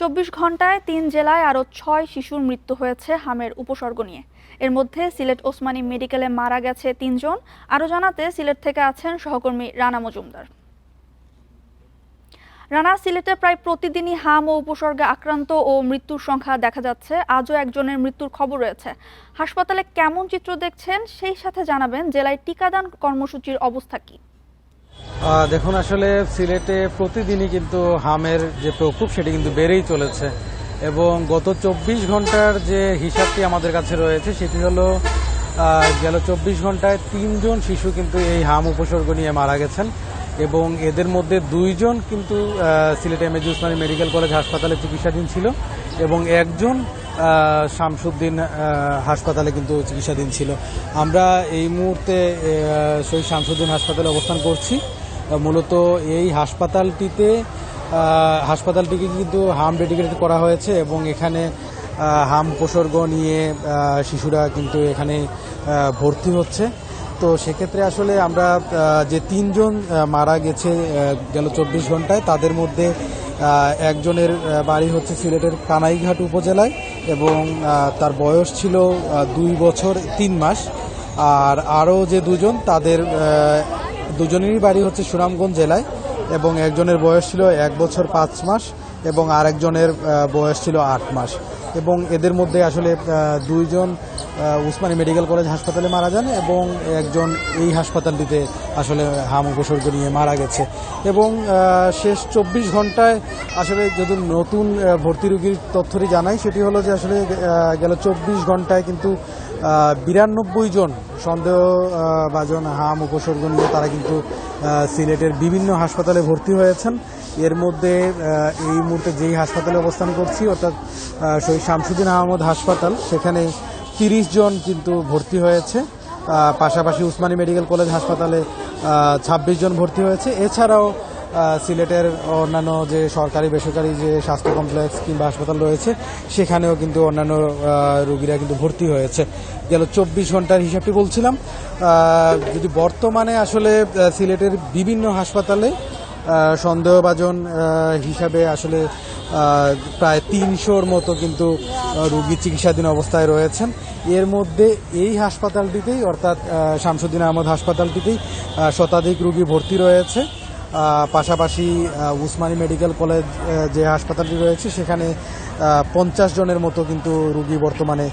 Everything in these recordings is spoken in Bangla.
২৪ ঘন্টায় ৩ জেলায় আরও ৬ শিশুর মৃত্যু হয়েছে হামের উপসর্গ নিয়ে। এর মধ্যে সিলেট ওসমানী মেডিকেলে মারা গেছে ৩ জন। আরও জানাতে সিলেট থেকে আছেন সহকর্মী রানা মজুমদার। রানা, সিলেটে প্রায় প্রতিদিনই হাম ও উপসর্গে আক্রান্ত ও মৃত্যুর সংখ্যা দেখা যাচ্ছে। আজও একজনের মৃত্যুর খবর রয়েছে। হাসপাতালে কেমন চিত্র দেখছেন, সেই সাথে জানাবেন জেলায় টিকাদান কর্মসূচির অবস্থা কি? দেখুন, আসলে সিলেটে প্রতিদিনই কিন্তু হামের যে প্রকোপ সেটি কিন্তু বেড়েই চলেছে এবং গত ২৪ ঘন্টার যে হিসাবটি আমাদের কাছে রয়েছে সেটি হলো গেল ২৪ ঘন্টায় ৩ জন শিশু কিন্তু এই হাম উপসর্গ নিয়ে মারা গেছেন এবং এদের মধ্যে ২ জন কিন্তু Sylhet MAG Osmani medical college হাসপাতালে চিকিৎসাধীন ছিল এবং একজন শামসুদ্দিন হাসপাতালে কিন্তু চিকিৎসাধীন ছিল। আমরা এই মুহূর্তে শহীদ শামসুদ্দিন হাসপাতালে অবস্থান করছি। মূলত এই হাসপাতালটিকে কিন্তু হাম ডেডিকেটেড করা হয়েছে এবং এখানে হাম উপসর্গ নিয়ে শিশুরা কিন্তু এখানে ভর্তি হচ্ছে। তো সেক্ষেত্রে আসলে আমরা যে ৩ জন মারা গেছে গেল ২৪ ঘন্টায়, তাদের মধ্যে একজনের বাড়ি হচ্ছে সিলেটের কানাইঘাট উপজেলায় এবং তার বয়স ছিল ২ বছর ৩ মাস। আর আরও যে দুজন, তাদের দুজনেরই বাড়ি হচ্ছে সুনামগঞ্জ জেলায় এবং একজনের বয়স ছিল ১ বছর ৫ মাস এবং আরেকজনের বয়স ছিল ৮ মাস। এবং এদের মধ্যে আসলে ২ জন ওসমানী মেডিকেল কলেজ হাসপাতালে মারা যান এবং একজন এই হাসপাতালটিতে আসলে হাম উপসর্গ নিয়ে মারা গেছে। এবং শেষ ২৪ ঘন্টায় আসলে যদি নতুন ভর্তি রোগীর তথ্যটি জানাই, সেটি হলো যে আসলে গেল ২৪ ঘন্টায় কিন্তু ৯২ জন সন্দেহভাজন হাম উপসর্গ নিয়ে তারা কিন্তু সিলেটের বিভিন্ন হাসপাতালে ভর্তি হয়েছেন। এর মধ্যে এই মুহূর্তে যেই হাসপাতালে অবস্থান করছি, অর্থাৎ শহীদ শামসুদ্দিন আহমদ হাসপাতাল, সেখানে ৩০ জন কিন্তু ভর্তি হয়েছে। পাশাপাশি ওসমানী মেডিকেল কলেজ হাসপাতালে ২৬ জন ভর্তি হয়েছে। এছাড়াও সিলেটের অন্যান্য যে সরকারি বেসরকারি যে স্বাস্থ্য কমপ্লেক্স কিংবা হাসপাতাল রয়েছে, সেখানেও কিন্তু অন্যান্য রোগীরা কিন্তু ভর্তি হয়েছে। গেল ২৪ ঘন্টার হিসাবটি বলছিলাম। যদি বর্তমানে আসলে সিলেটের বিভিন্ন হাসপাতালে সন্দেহভাজন হিসাবে আসলে প্রায় ৩০০-র মতো কিন্তু রোগী চিকিৎসাধীন অবস্থায় রয়েছেন। এর মধ্যে এই হাসপাতালটিতেই, অর্থাৎ শামসুদ্দিন আহমদ হাসপাতালটিতেই শতাধিক রোগী ভর্তি রয়েছে। পাশাপাশি ওসমানী মেডিকেল কলেজ যে হাসপাতালটি রয়েছে, সেখানে ৫০ জনের মতো কিন্তু রোগী বর্তমানে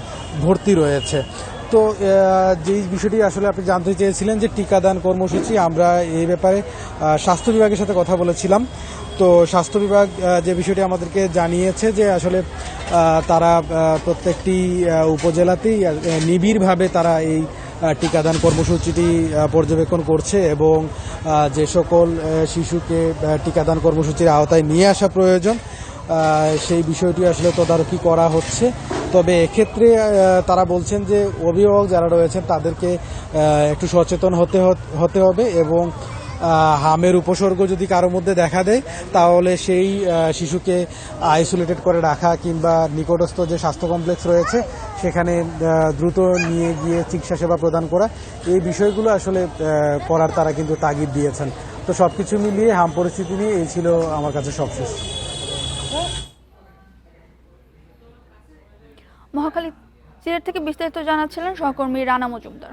ভর্তি রয়েছে। তো যেই বিষয়টি আসলে আপনি জানতে চেয়েছিলেন যে টিকাদান কর্মসূচি, আমরা এই ব্যাপারে স্বাস্থ্য বিভাগের সাথে কথা বলেছিলাম। তো স্বাস্থ্য বিভাগ যে বিষয়টি আমাদেরকে জানিয়েছে যে আসলে তারা প্রত্যেকটি উপজেলাতেই নিবিড়ভাবে তারা এই টিকাদান কর্মসূচিটি পর্যবেক্ষণ করছে এবং যে সকল শিশুকে টিকাদান কর্মসূচির আওতায় নিয়ে আসা প্রয়োজন সেই বিষয়টি আসলে তদারকি করা হচ্ছে। তবে এক্ষেত্রে তারা বলছেন যে অভিভাবক যারা রয়েছেন তাদেরকে একটু সচেতন হতে হবে এবং হামের উপসর্গ যদি কারোর মধ্যে দেখা দেয়, তাহলে সেই শিশুকে আইসোলেটেড করে রাখা কিংবা নিকটস্থ যে স্বাস্থ্য কমপ্লেক্স রয়েছে সেখানে দ্রুত নিয়ে গিয়ে চিকিৎসা সেবা প্রদান করা, এই বিষয়গুলো আসলে করার তারা কিন্তু তাগিদ দিয়েছেন। তো সবকিছু মিলিয়ে হাম পরিস্থিতি নিয়ে এই ছিল আমার কাছে সবশেষ। মহাখালী, সিলেট থেকে বিস্তারিত জানাচ্ছিলেন সহকর্মী রানা মজুমদার।